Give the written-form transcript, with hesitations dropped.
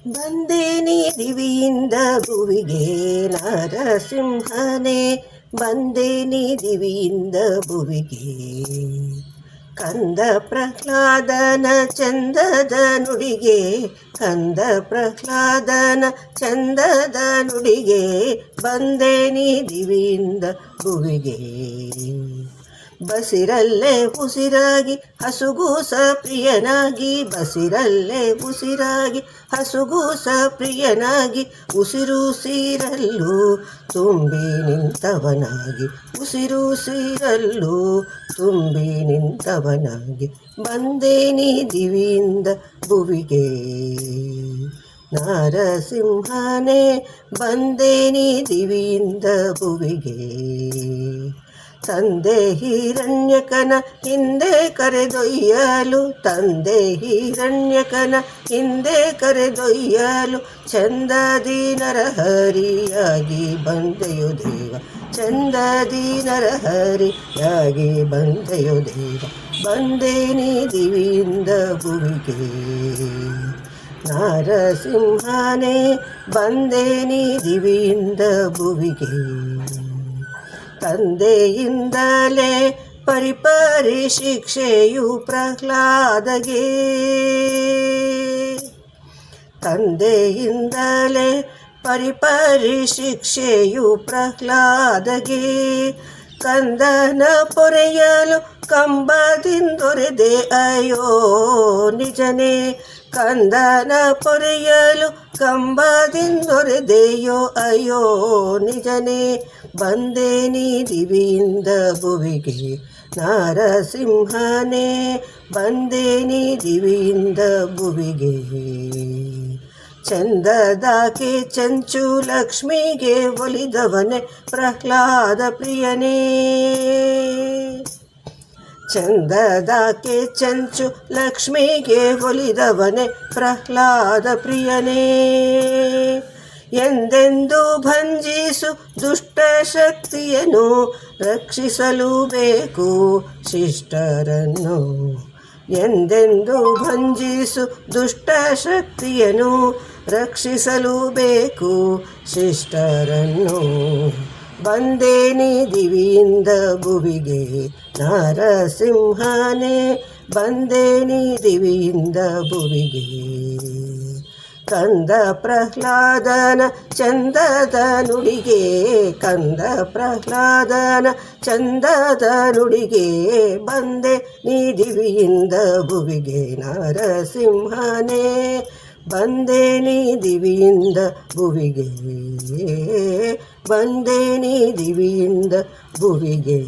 ಬಂದೆ ನೀ ದಿವಿಯಿಂದ ಭುವಿಗೆ ನರಸಿಂಹನೇ, ಬಂದೆ ನೀ ದಿವಿಯಿಂದ ಭುವಿಗೆ. ಕಂದ ಪ್ರಹ್ಲಾದನ ಚಂದದ ನುಡಿಗೆ, ಕಂದ ಪ್ರಹ್ಲಾದನ ಚಂದದ ನುಡಿಗೆ, ಬಂದೆ ನೀ ದಿವಿಯಿಂದ ಭುವಿಗೆ. ಬಸಿರಲ್ಲೇ ಉಸಿರಾಗಿ ಹಸುಗೂಸ ಪ್ರಿಯನಾಗಿ, ಬಸಿರಲ್ಲೇ ಉಸಿರಾಗಿ ಹಸುಗೂಸ ಪ್ರಿಯನಾಗಿ, ಉಸಿರುಸಿರಲ್ಲೂ ತುಂಬಿ ನಿಂತವನಾಗಿ, ಉಸಿರುಸಿರಲ್ಲೂ ತುಂಬಿ ನಿಂತವನಾಗಿ, ಬಂದೆ ನೀ ದಿವಿಯಿಂದ ಭುವಿಗೆ. ನರಸಿಂಹನೇ, ಬಂದೆ ನೀ ದಿವಿಯಿಂದ ಭುವಿಗೆ. ತಂದೆ ಹಿರಣ್ಯಕನ ಹಿಂದೆ ಕರೆದೊಯ್ಯಲು, ತಂದೆ ಹಿರಣ್ಯಕನ ಹಿಂದೆ ಕರೆದೊಯ್ಯಲು, ಚಂದದಿ ನರಹರಿಯಾಗಿ ಬಂದೆಯೋ ದೇವ, ಚಂದದಿ ನರಹರಿಯಾಗಿ ಬಂದೆಯೋ ದೇವ, ಬಂದೆ ನೀ ದಿವಿಯಿಂದ ಭುವಿಗೆ. ನರಸಿಂಹನೇ, ಬಂದೆ ನೀ ದಿವಿಯಿಂದ ಭುವಿಗೆ. ತಂದೆಯಿಂದಲೇ ಪರಿಪರಿ ಶಿಕ್ಷೆಯು ಪ್ರಹ್ಲಾದಗೆ, ತಂದೆಯಿಂದಲೇ ಪರಿಪರಿ ಶಿಕ್ಷೆಯು ಪ್ರಹ್ಲಾದಗೆ. ಕಂದನ ಪೊರೆಯಲು ಕಂಬದಿಂದೊರೆದೆ ಅಯ್ಯೋ ನಿಜನೇ, ಕಂದನ ಪೊರೆಯಲು ಕಂಬದಿಂದೊರೆದೆಯೋ ಅಯ್ಯೋ ನಿಜನೇ, ಬಂದೆ ನೀ ದಿವಿಯಿಂದ ಭುವಿಗೆ. ನರಸಿಂಹನೇ, ಬಂದೆ ನೀ ದಿವಿಯಿಂದ ಭುವಿಗೆ. ಚಂದದಾಕೆ ಚಂಚು ಲಕ್ಷ್ಮಿಗೆ ಒಲಿದವನೇ ಪ್ರಹ್ಲಾದ ಪ್ರಿಯನೇ, ಚಂದದಾಕೆ ಚಂಚು ಲಕ್ಷ್ಮಿಗೆ ಒಲಿದವನೇ ಪ್ರಹ್ಲಾದ ಪ್ರಿಯನೇ. ಎಂದೆಂದು ಭಂಜಿಸು ದುಷ್ಟ ಶಕ್ತಿಯನ್ನು, ರಕ್ಷಿಸಲು ಬೇಕು ಶಿಷ್ಟರನ್ನು. ಎಂದೆಂದು ಭಂಜಿಸು ದುಷ್ಟ ಶಕ್ತಿಯನ್ನು, ರಕ್ಷಿಸಲು ಬೇಕು ಶಿಷ್ಟರನ್ನು, ಬಂದೆ ನೀ ದಿವಿಯಿಂದ ಭುವಿಗೆ. ನರಸಿಂಹನೇ, ಬಂದೆ ನೀ ದಿವಿಯಿಂದ ಭುವಿಗೆ. ಕಂದ ಪ್ರಹ್ಲಾದನ ಚಂದದ ನುಡಿಗೆ, ಕಂದ ಪ್ರಹ್ಲಾದನ ಚಂದದ ನುಡಿಗೆ, ಬಂದೆ ನೀ ದಿವಿಯಿಂದ ಭುವಿಗೆ. ನರಸಿಂಹನೇ, ಬಂದೆ ನೀ ದಿವಿಯಿಂದ ಭುವಿಗೆ, ಬಂದೆ ನೀ ದಿವಿಯಿಂದ ಭುವಿಗೆ.